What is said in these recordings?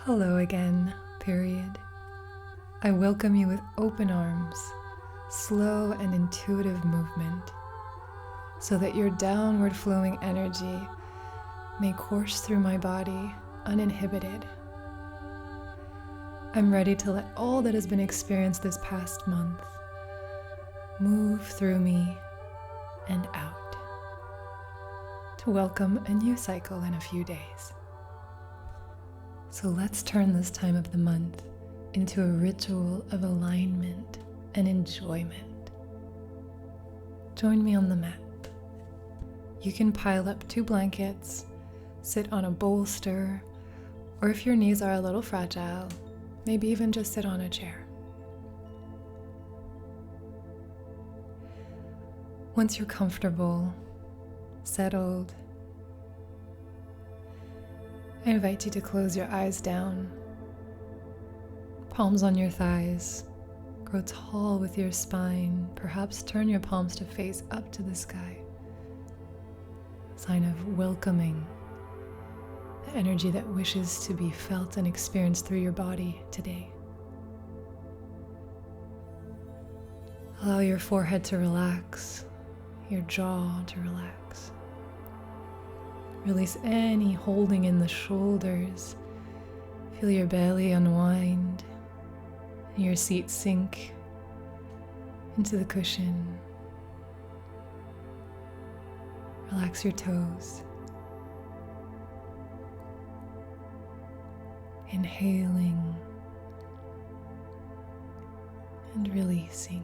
Hello again, period. I welcome you with open arms, slow and intuitive movement, so that your downward flowing energy may course through my body uninhibited. I'm ready to let all that has been experienced this past month move through me and out, to welcome a new cycle in a few days. So let's turn this time of the month into a ritual of alignment and enjoyment. Join me on the mat. You can pile up 2 blankets, sit on a bolster, or if your knees are a little fragile, maybe even just sit on a chair. Once you're comfortable, settled, I invite you to close your eyes down, palms on your thighs, grow tall with your spine, perhaps turn your palms to face up to the sky. Sign of welcoming the energy that wishes to be felt and experienced through your body today. Allow your forehead to relax, your jaw to relax. Release any holding in the shoulders. Feel your belly unwind and your seat sink into the cushion. Relax your toes. Inhaling and releasing.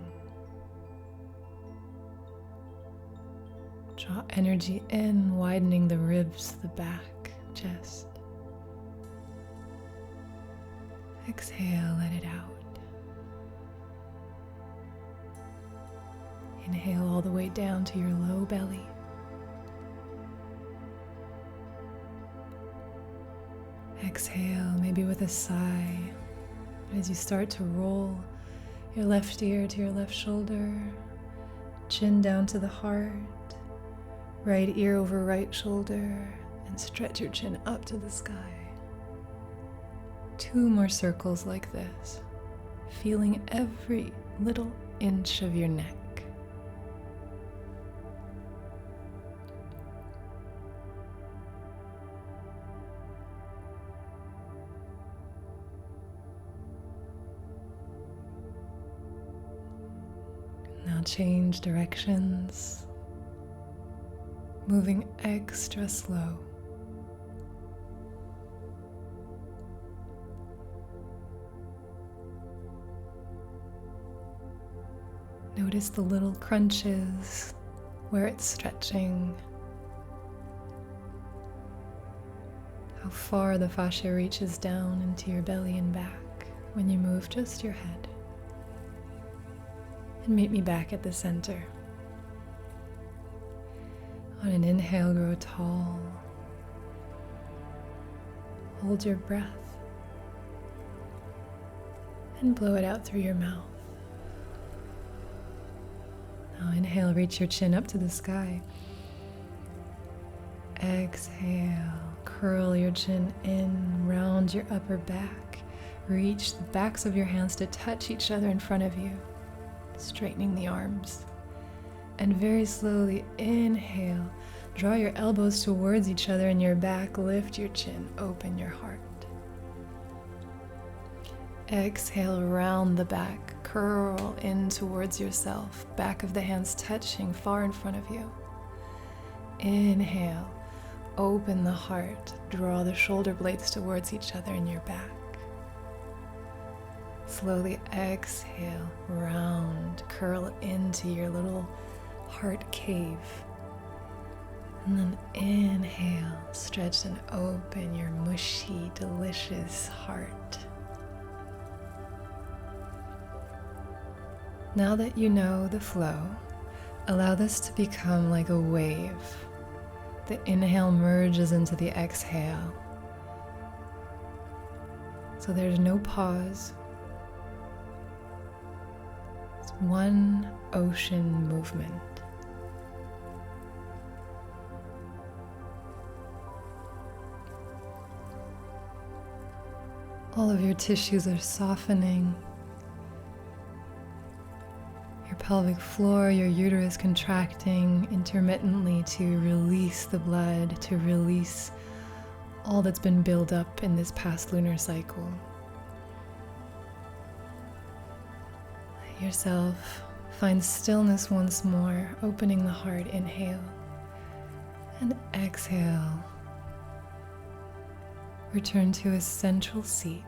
Draw energy in, widening the ribs, the back, chest. Exhale, let it out. Inhale all the way down to your low belly. Exhale, maybe with a sigh, as you start to roll your left ear to your left shoulder, chin down to the heart, right ear over right shoulder, and stretch your chin up to the sky. 2 more circles like this, feeling every little inch of your neck. Now change directions, moving extra slow. Notice the little crunches where it's stretching, how far the fascia reaches down into your belly and back when you move just your head. And meet me back at the center. On an inhale, grow tall. Hold your breath and blow it out through your mouth. Now inhale, reach your chin up to the sky. Exhale, curl your chin in, round your upper back. Reach the backs of your hands to touch each other in front of you, straightening the arms. And very slowly inhale, draw your elbows towards each other in your back, lift your chin, open your heart. Exhale, round the back, curl in towards yourself, back of the hands touching far in front of you. Inhale, open the heart, draw the shoulder blades towards each other in your back. Slowly exhale, round, curl into your little heart cave. And then inhale, stretch and open your mushy, delicious heart. Now that you know the flow, allow this to become like a wave. The inhale merges into the exhale. So there's no pause. It's one ocean movement. All of your tissues are softening. Your pelvic floor, your uterus contracting intermittently to release the blood, to release all that's been built up in this past lunar cycle. Let yourself find stillness once more, opening the heart. Inhale and exhale. Return to a central seat,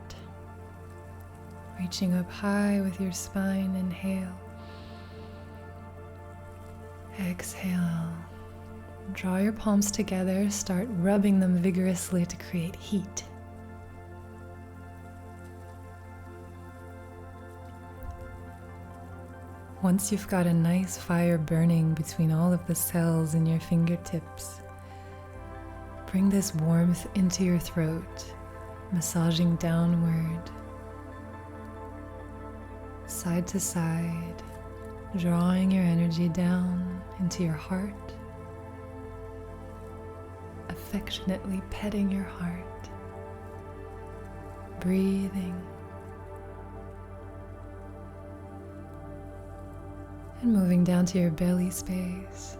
reaching up high with your spine. Inhale. Exhale. Draw your palms together, start rubbing them vigorously to create heat. Once you've got a nice fire burning between all of the cells in your fingertips, bring this warmth into your throat, massaging downward, side to side, drawing your energy down into your heart, affectionately petting your heart, breathing, and moving down to your belly space.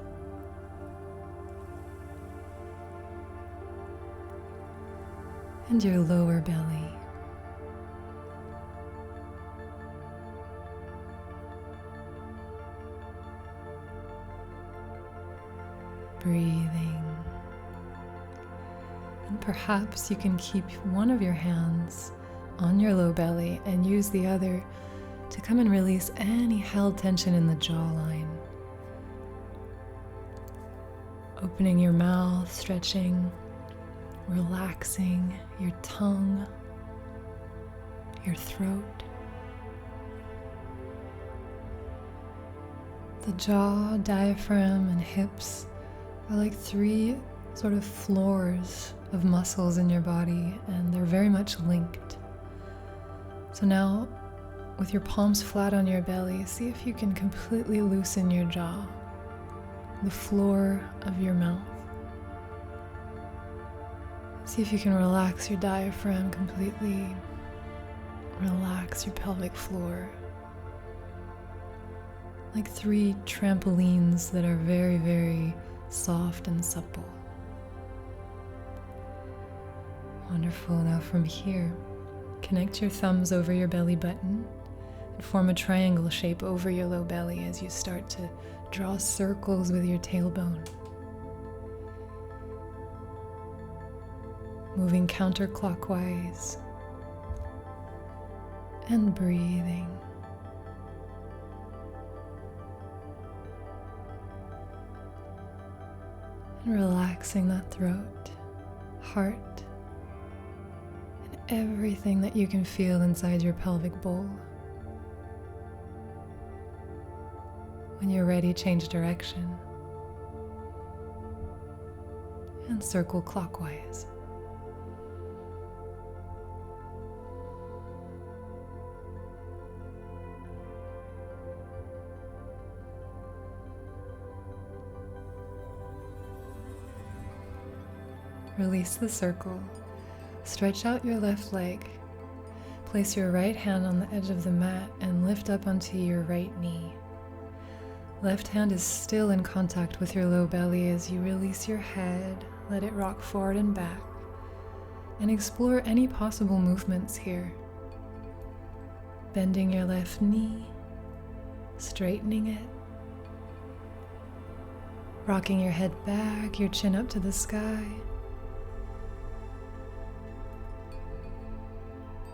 And your lower belly. Breathing. And perhaps you can keep one of your hands on your low belly and use the other to come and release any held tension in the jawline. Opening your mouth, stretching, relaxing your tongue, your throat. The jaw, diaphragm, and hips are like three sort of floors of muscles in your body, and they're very much linked. So now, with your palms flat on your belly, see if you can completely loosen your jaw, the floor of your mouth. See if you can relax your diaphragm completely. Relax your pelvic floor. Like three trampolines that are very, very soft and supple. Wonderful. Now from here, connect your thumbs over your belly button and form a triangle shape over your low belly as you start to draw circles with your tailbone. Moving counterclockwise and breathing. And relaxing that throat, heart, and everything that you can feel inside your pelvic bowl. When you're ready, change direction and circle clockwise. Release the circle. Stretch out your left leg. Place your right hand on the edge of the mat and lift up onto your right knee. Left hand is still in contact with your low belly as you release your head, let it rock forward and back, and explore any possible movements here. Bending your left knee, straightening it, rocking your head back, your chin up to the sky.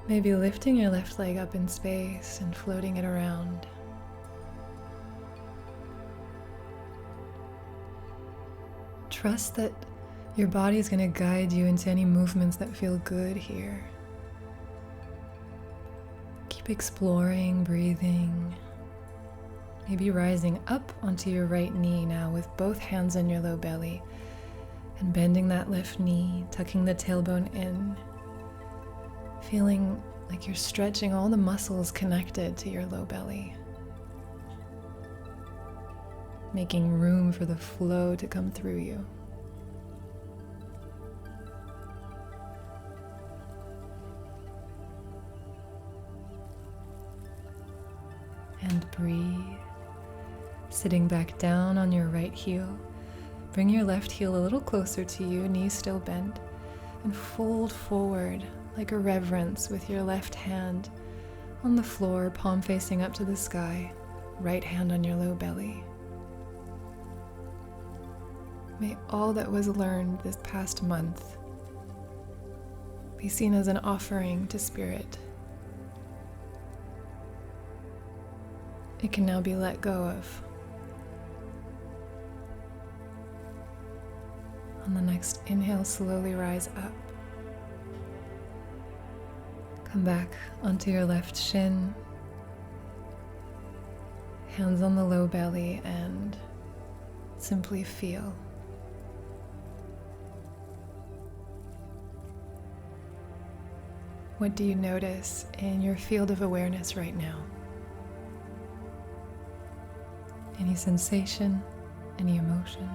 Maybe lifting your left leg up in space and floating it around. Trust that your body is going to guide you into any movements that feel good here. Keep exploring, breathing. Maybe rising up onto your right knee now with both hands on your low belly and bending that left knee, tucking the tailbone in. Feeling like you're stretching all the muscles connected to your low belly. Making room for the flow to come through you. and breathe. Sitting back down on your right heel, bring your left heel a little closer to you, knees still bent, and fold forward like a reverence with your left hand on the floor, palm facing up to the sky, right hand on your low belly. May all that was learned this past month be seen as an offering to Spirit. It can now be let go of. On the next inhale, slowly rise up. Come back onto your left shin, hands on the low belly, and simply feel. What do you notice in your field of awareness right now? Any sensation, any emotion?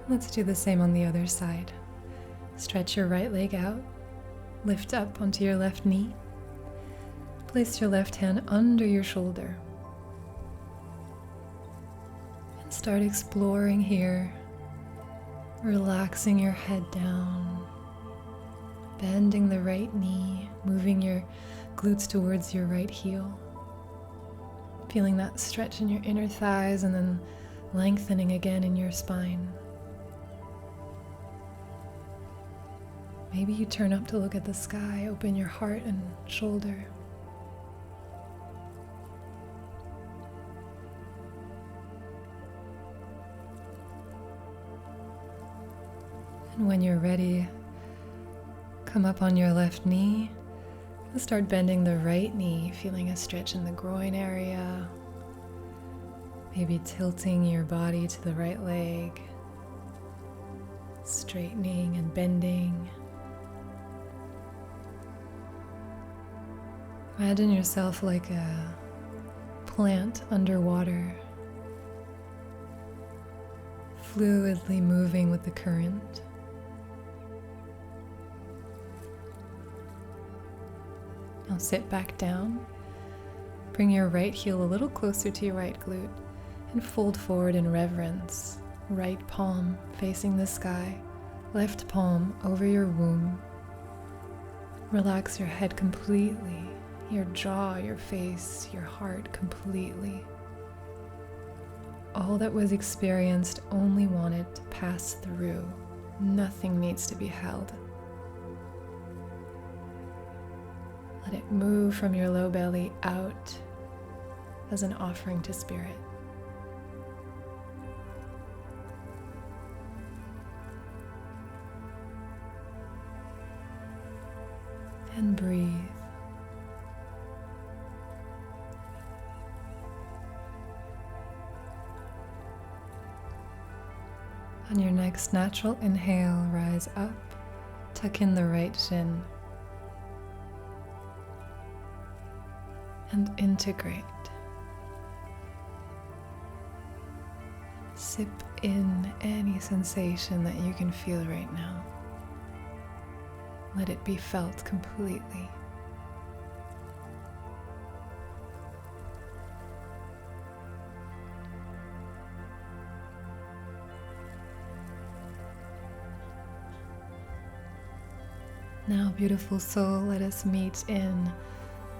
Let's do the same on the other side. Stretch your right leg out, lift up onto your left knee, place your left hand under your shoulder, and start exploring here, relaxing your head down, bending the right knee, moving your glutes towards your right heel, feeling that stretch in your inner thighs and then lengthening again in your spine. Maybe you turn up to look at the sky, open your heart and shoulder. And when you're ready, come up on your left knee and start bending the right knee, feeling a stretch in the groin area. Maybe tilting your body to the right leg, straightening and bending. Imagine yourself like a plant underwater, fluidly moving with the current. Now sit back down, bring your right heel a little closer to your right glute, and fold forward in reverence, right palm facing the sky, left palm over your womb. Relax your head completely, your jaw, your face, your heart completely. All that was experienced only wanted to pass through. Nothing needs to be held. Let it move from your low belly out as an offering to Spirit. And breathe. On your next natural inhale, rise up, tuck in the right shin, and integrate. Sip in any sensation that you can feel right now. Let it be felt completely. Now, beautiful soul, let us meet in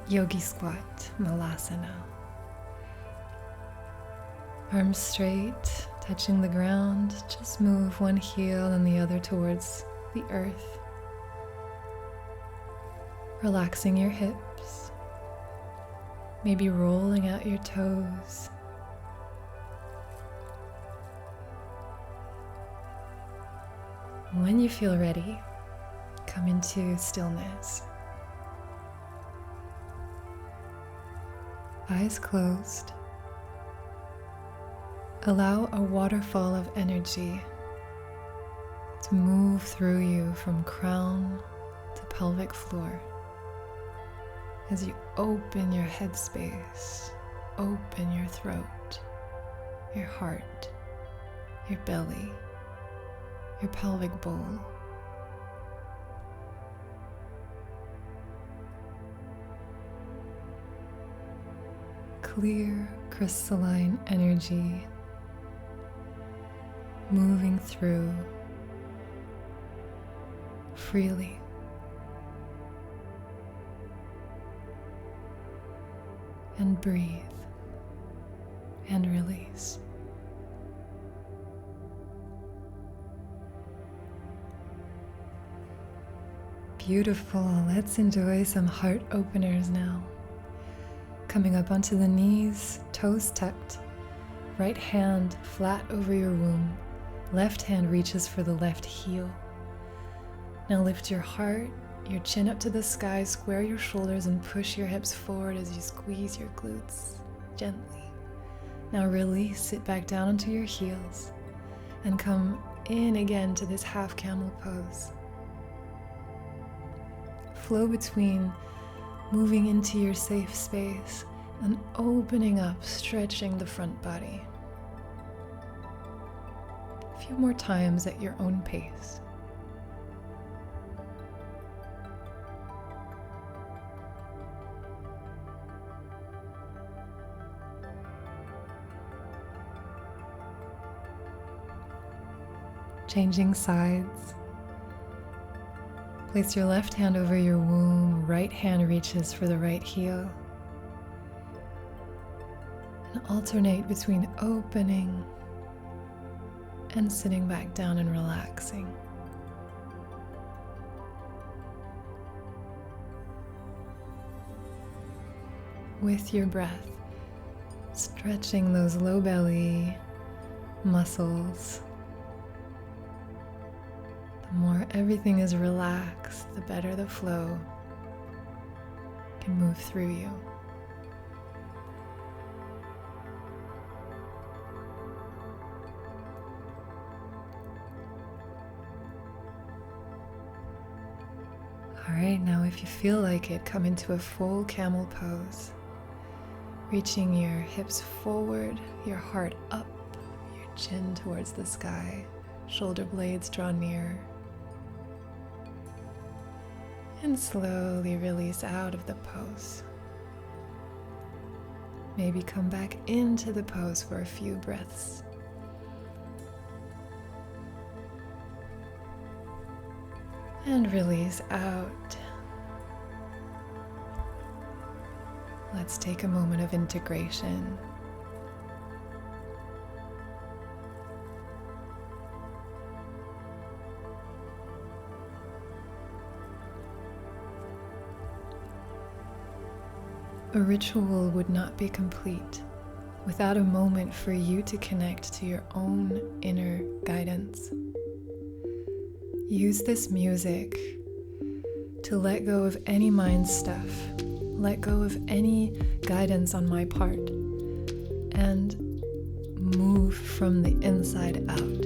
Yogi Squat, Malasana. Arms straight, touching the ground. Just move one heel and the other towards the earth. Relaxing your hips. Maybe rolling out your toes. When you feel ready, come into stillness. Eyes closed. Allow a waterfall of energy to move through you from crown to pelvic floor. As you open your headspace, open your throat, your heart, your belly, your pelvic bowl, clear, crystalline energy moving through freely. And breathe and release. Beautiful. Let's enjoy some heart openers now. Coming up onto the knees, toes tucked, right hand flat over your womb, left hand reaches for the left heel. Now lift your heart, your chin up to the sky, square your shoulders and push your hips forward as you squeeze your glutes gently. Now release, sit back down onto your heels and come in again to this half camel pose. Flow between moving into your safe space and opening up, stretching the front body. A few more times at your own pace. Changing sides. Place your left hand over your womb, right hand reaches for the right heel. And alternate between opening and sitting back down and relaxing. With your breath, stretching those low belly muscles. The more everything is relaxed, the better the flow can move through you. All right, now if you feel like it, come into a full camel pose. Reaching your hips forward, your heart up, your chin towards the sky, shoulder blades draw near. And slowly release out of the pose. Maybe come back into the pose for a few breaths. And release out. Let's take a moment of integration. A ritual would not be complete without a moment for you to connect to your own inner guidance. Use this music to let go of any mind stuff, let go of any guidance on my part, and move from the inside out.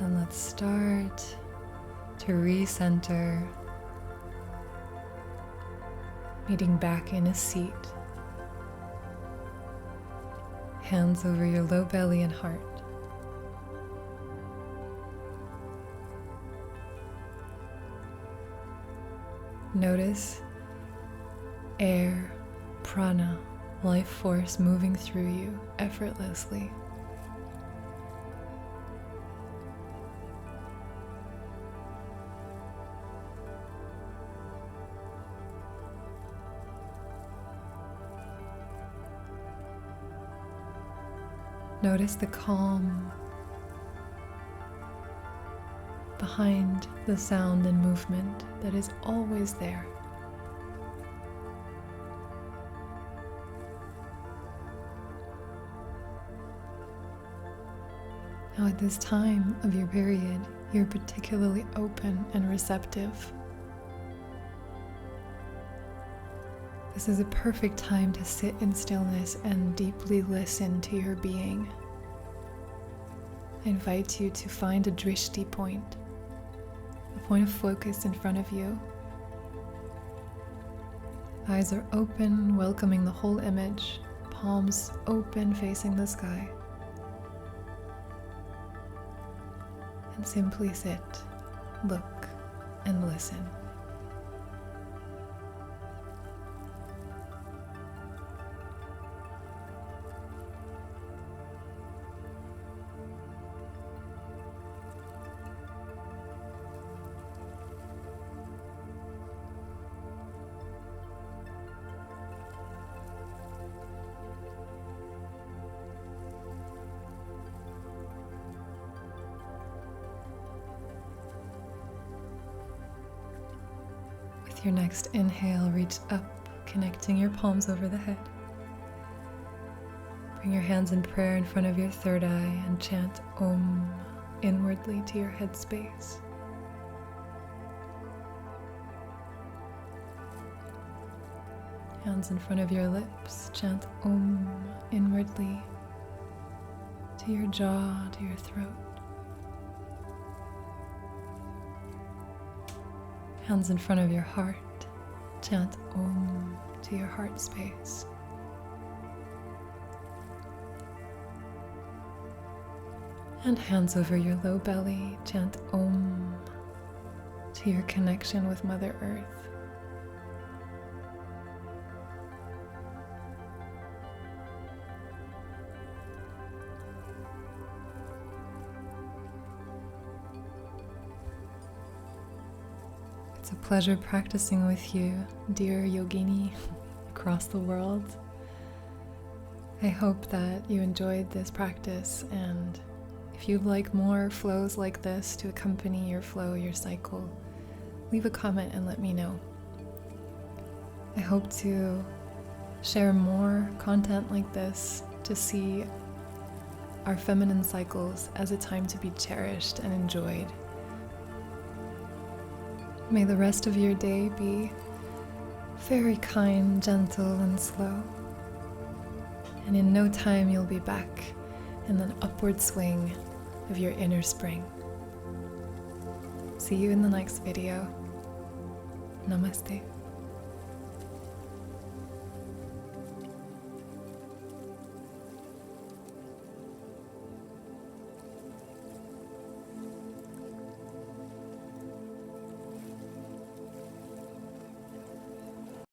And let's start to recenter, meeting back in a seat, Hands over your low belly and heart. Notice air, prana, life force moving through you effortlessly. Notice the calm behind the sound and movement that is always there. Now at this time of your period, you're particularly open and receptive. This is a perfect time to sit in stillness and deeply listen to your being. I invite you to find a drishti point, a point of focus in front of you. Eyes are open, welcoming the whole image, palms open, facing the sky. And simply sit, look, and listen. With your next inhale, reach up, connecting your palms over the head. Bring your hands in prayer in front of your third eye and chant Om inwardly to your head space. Hands in front of your lips, chant Om inwardly to your jaw, to your throat. Hands in front of your heart, chant Om to your heart space. And hands over your low belly, chant Om to your connection with Mother Earth. It's a pleasure practicing with you, dear yogini across the world. I hope that you enjoyed this practice, and if you'd like more flows like this to accompany your flow, your cycle, leave a comment and let me know. I hope to share more content like this to see our feminine cycles as a time to be cherished and enjoyed. May the rest of your day be very kind, gentle, and slow. And in no time you'll be back in an upward swing of your inner spring. See you in the next video. Namaste.